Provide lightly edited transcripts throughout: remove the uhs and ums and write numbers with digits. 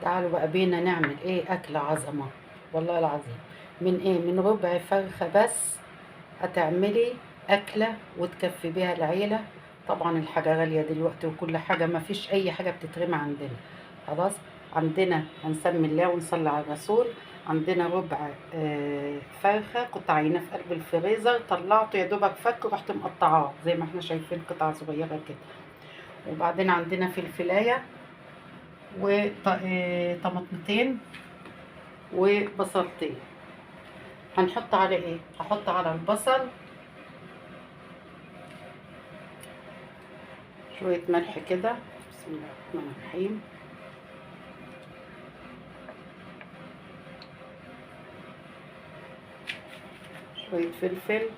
تعالوا بقى بينا نعمل ايه اكلة عظمة. والله العظيم، من ايه، من ربع فرخة بس هتعملي اكلة وتكفي بيها العيلة. طبعا الحاجة غالية دلوقتي وكل حاجة، ما فيش اي حاجة بتترمى عندنا. خلاص، عندنا هنسمي الله ونصلي على الرسول. عندنا ربع فرخة كنت عيناه في قلب الفريزر، طلعته يا دوبك فك ورحت مقطعاه زي ما احنا شايفين قطع صغيرة كده. وبعدين عندنا فلفلاية وطماطمتين وبصلتين. هنحط على ايه، هحط على البصل شوية ملح كده، بسم الله الرحمن الرحيم. شوية فلفل،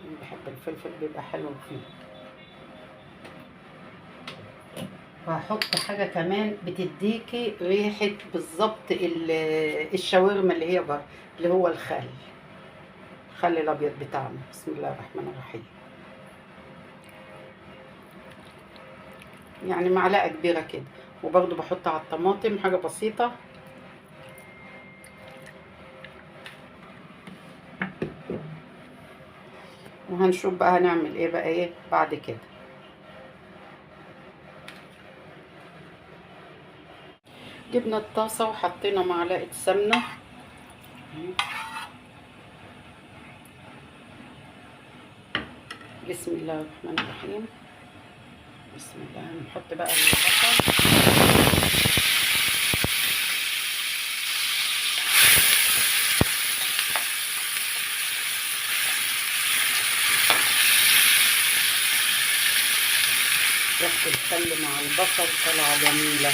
أنا بحب الفلفل بيبقى حلو فيه. وهحط حاجة كمان بتديكي ريحة بالظبط الشاورما اللي هي بره، اللي هو الخل الأبيض بتاعنا. بسم الله الرحمن الرحيم. يعني معلقة كبيرة كده. وبرضو بحط على الطماطم حاجة بسيطة. وهنشوف بقى هنعمل ايه بقى ايه بعد كده. جبنا الطاسة وحطينا معلقة سمنة. بسم الله الرحمن الرحيم. بسم الله. نحط بقى البصل. ريحة الخل مع البصل طالعة جميلة.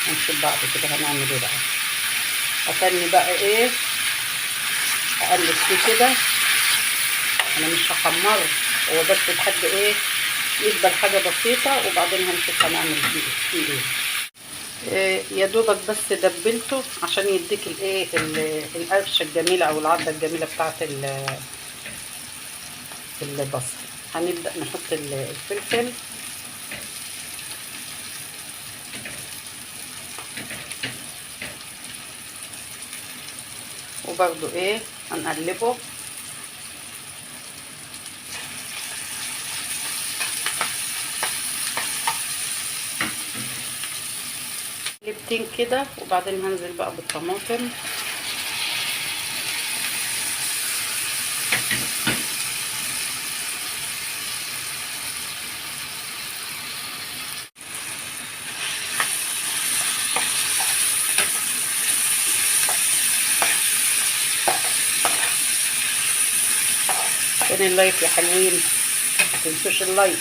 هنشوف بعد كده هنعمل ايه بقى. هتني بقى ايه، اقلب فيه كده. انا مش هحمره، هو بس لحد ايه يدبل حاجة بسيطة، وبعدين هنشوف هنعمل فيه ايه. يا دوبك بس دبلته عشان يديك الايه القرشه الجميله او العضه الجميله بتاعت البصل. هنبدا نحط الفلفل وبرده ايه هنقلبه. قلبتين كده، وبعدين هنزل بقى بالطماطم. فين اللايك يا حلوين؟ متنسوش اللايك.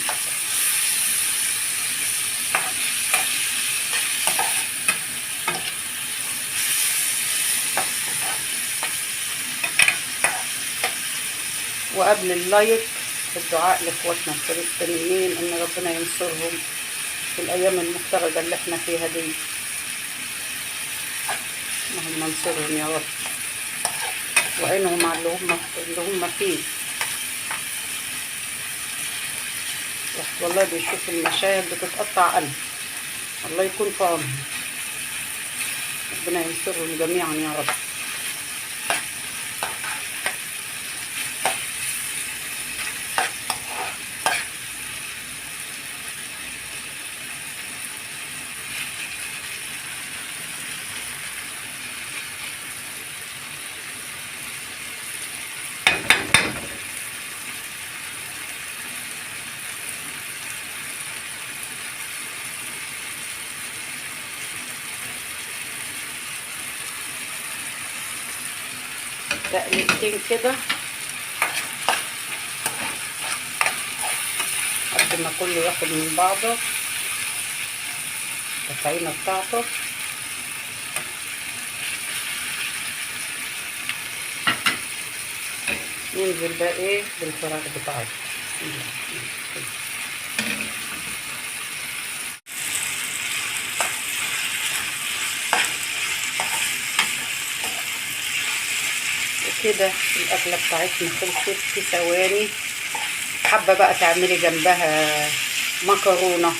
وقبل اللايك الدعاء لاخواتنا الفلسطينيين ان ربنا ينصرهم في الايام المفترجه اللي احنا فيها دي. اللهم انصرهم يا رب، وعينهم على اللي هم فيه. والله بيشوف المشاهد بتتقطع قلب. الله يكون في عونهم، ربنا ينصرهم جميعا يا رب. تقليبتين كده لحد ما كله ياخد من بعضه الطحينه بتاعته. ننزل بقى ايه بالفراخ بتاعته. وكده الاكله بتاعتنا خلصت في ثواني. حابه بقى تعملي جنبها مكرونه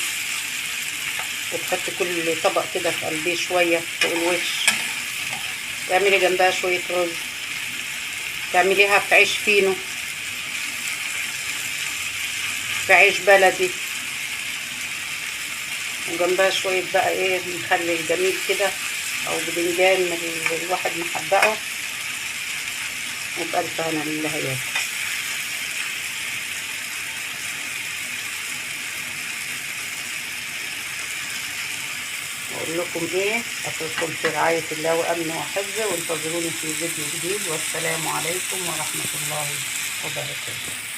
وتحطي كل طبق كده في قلبيه شويه فوق الوش، تعملي جنبها شويه رز، تعمليها في عيش فينو، في عيش بلدي، وجنبها شويه بقى ايه مخلل جميل كده او بدنجان من اللي الواحد محبقه، وبألف هنا لله ياكل. اقول لكم ايه، اترككم في رعايه الله وامنه وحفظه، وانتظروني في فيديو جديد، والسلام عليكم ورحمه الله وبركاته.